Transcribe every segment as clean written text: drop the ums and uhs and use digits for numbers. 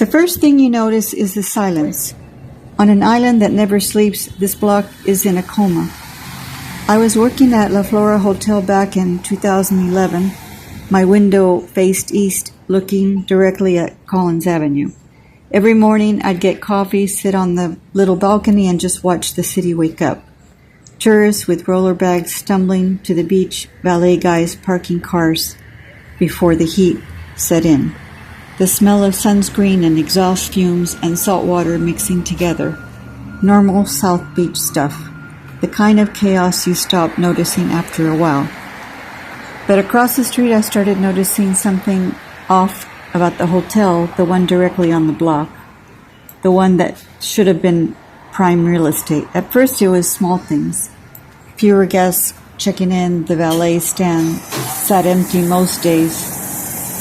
The first thing you notice is the silence. On an island that never sleeps, this block is in a coma. I was working at La Flora Hotel back in 2011. My window faced east, looking directly at Collins Avenue. Every morning I'd get coffee, sit on the little balcony, and just watch the city wake up. Tourists with roller bags stumbling to the beach, valet guys parking cars before the heat set in. The smell of sunscreen and exhaust fumes and salt water mixing together. Normal South Beach stuff. The kind of chaos you stop noticing after a while. But across the street I started noticing something off about the hotel, the one directly on the block. The one that should have been prime real estate. At first it was small things. Fewer guests checking in, the valet stand sat empty most days.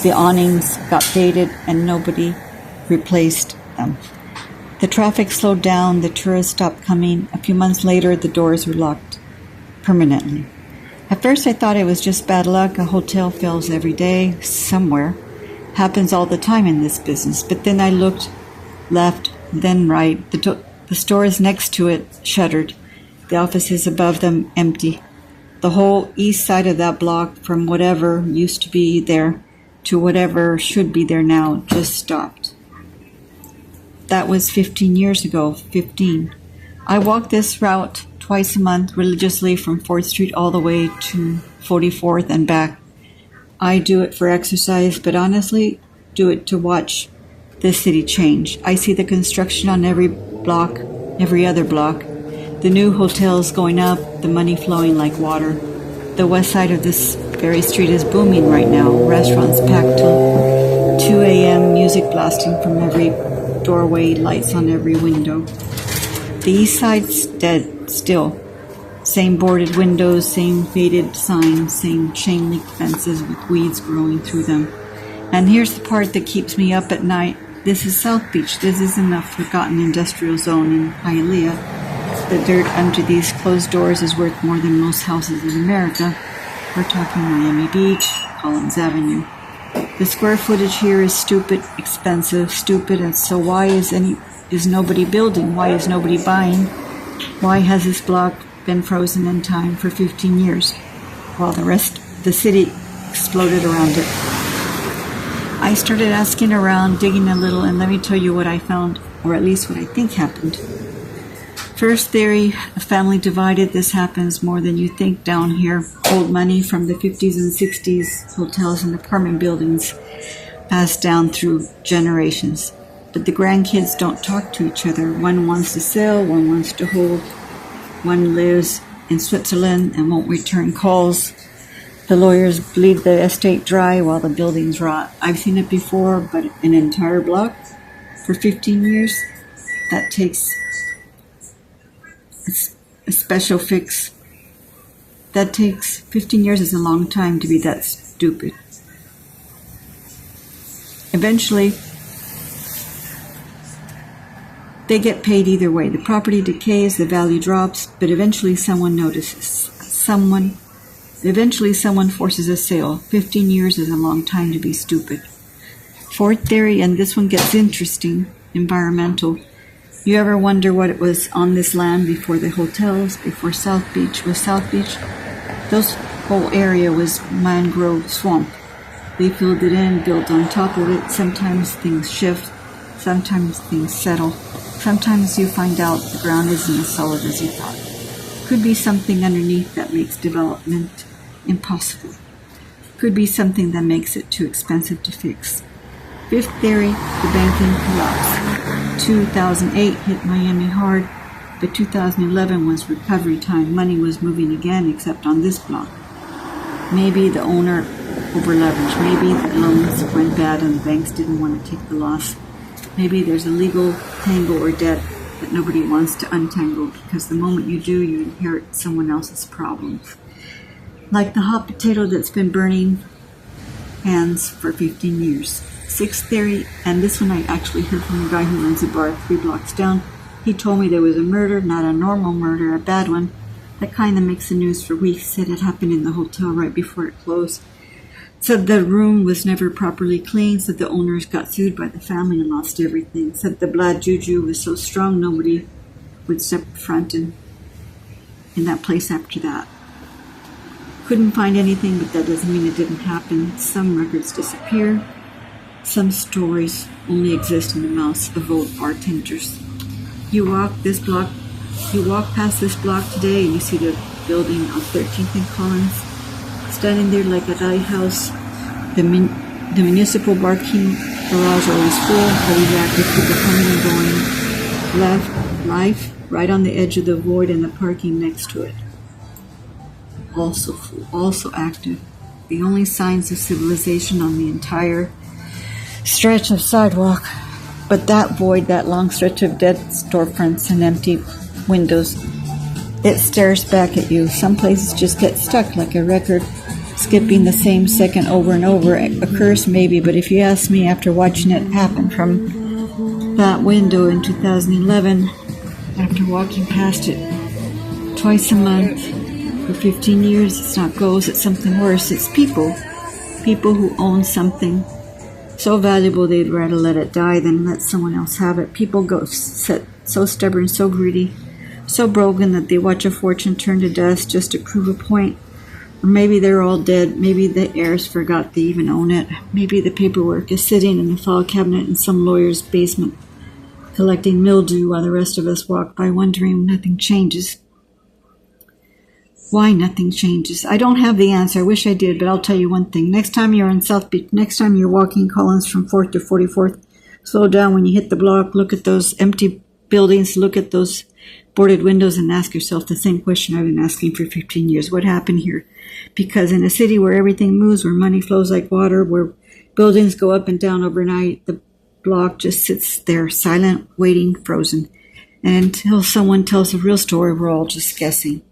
The awnings got faded and nobody replaced them. The traffic slowed down, the tourists stopped coming. A few months later, the doors were locked permanently. At first I thought it was just bad luck. A hotel fails every day, somewhere. Happens all the time in this business. But then I looked left, then right. The stores next to it shuttered. The offices above them empty. The whole east side of that block, from whatever used to be there to whatever should be there now, just stopped. That was 15 years ago, 15. I walk this route twice a month religiously from 4th Street all the way to 44th and back. I do it for exercise, but honestly, do it to watch the city change. I see the construction on every block, every other block. The new hotels going up, the money flowing like water. The west side of this very street is booming right now. Restaurants packed till 2 a.m., music blasting from every doorway, lights on every window. The east side's dead still. Same boarded windows, same faded signs, same chain link fences with weeds growing through them. And here's the part that keeps me up at night. This is South Beach. This isn't a forgotten industrial zone in Hialeah. The dirt under these closed doors is worth more than most houses in America. We're talking miamibeach, Collins Avenue. The square footage here is stupid, expensive, stupid, and so why is nobody building? Why is nobody buying? Why has this block been frozen in time for 15 years while the rest of the city exploded around it? I started asking around, digging a little, and let me tell you what I found, or at least what I think happened. First theory, a family divided. This happens more than you think down here. Old money from the 50s and 60s, hotels and apartment buildings passed down through generations. But the grandkids don't talk to each other. One wants to sell, one wants to hold. One lives in Switzerland and won't return calls. The lawyers bleed the estate dry while the buildings rot. I've seen it before, but an entire block for 15 years, that takes a special fix. That takes 15 years is a long time to be that stupid. Eventually, they get paid either way. The property decays, the value drops, but eventually someone notices. Eventually someone forces a sale. 15 years is a long time to be stupid. Fourth theory, and this one gets interesting, environmental. You ever wonder what it was on this land before the hotels, before South Beach was South Beach? This whole area was mangrove swamp. They filled it in, built on top of it. Sometimes things shift, sometimes things settle. Sometimes you find out the ground isn't as solid as you thought. Could be something underneath that makes development impossible. Could be something that makes it too expensive to fix. Fifth theory, the banking collapse. 2008 hit Miami hard, but 2011 was recovery time. Money was moving again, except on this block. Maybe the owner over-leveraged. Maybe the loans went bad and the banks didn't want to take the loss. Maybe there's a legal tangle or debt that nobody wants to untangle, because the moment you do, you inherit someone else's problems. Like the hot potato that's been burning hands for 15 years. Sixth theory, and this one I actually heard from a guy who runs a bar 3 blocks down. He told me there was a murder, not a normal murder, a bad one. That kind that makes the news for weeks. Said it happened in the hotel right before it closed. Said the room was never properly cleaned, said the owners got sued by the family and lost everything. Said the bad juju was so strong nobody would step front in that place after that. Couldn't find anything, but that doesn't mean it didn't happen. Some records disappear. Some stories only exist in the mouths of old bartenders. You walk past this block today and you see the building on 13th and Collins, standing there like a lighthouse. The municipal parking garage always full, always active, people coming and going. Left, life, right on the edge of the void and the parking next to it. Also full, also active. The only signs of civilization on the entire stretch of sidewalk. But that void, that long stretch of dead storefronts and empty windows, it stares back at you. Some places just get stuck like a record, skipping the same second over and over. A curse maybe, but if you ask me, after watching it happen from that window in 2011, after walking past it twice a month for 15 years, it's not ghosts, it's something worse. It's people who own something so valuable they'd rather let it die than let someone else have it. People go so stubborn, so greedy, so broken that they watch a fortune turn to dust just to prove a point. Or maybe they're all dead. Maybe the heirs forgot they even own it. Maybe the paperwork is sitting in the file cabinet in some lawyer's basement, collecting mildew while the rest of us walk by wondering nothing changes. Why nothing changes? I don't have the answer. I wish I did, but I'll tell you one thing. Next time you're in South Beach, next time you're walking Collins from 4th to 44th, slow down when you hit the block, look at those empty buildings, look at those boarded windows and ask yourself the same question I've been asking for 15 years. What happened here? Because in a city where everything moves, where money flows like water, where buildings go up and down overnight, the block just sits there, silent, waiting, frozen. And until someone tells the real story, we're all just guessing.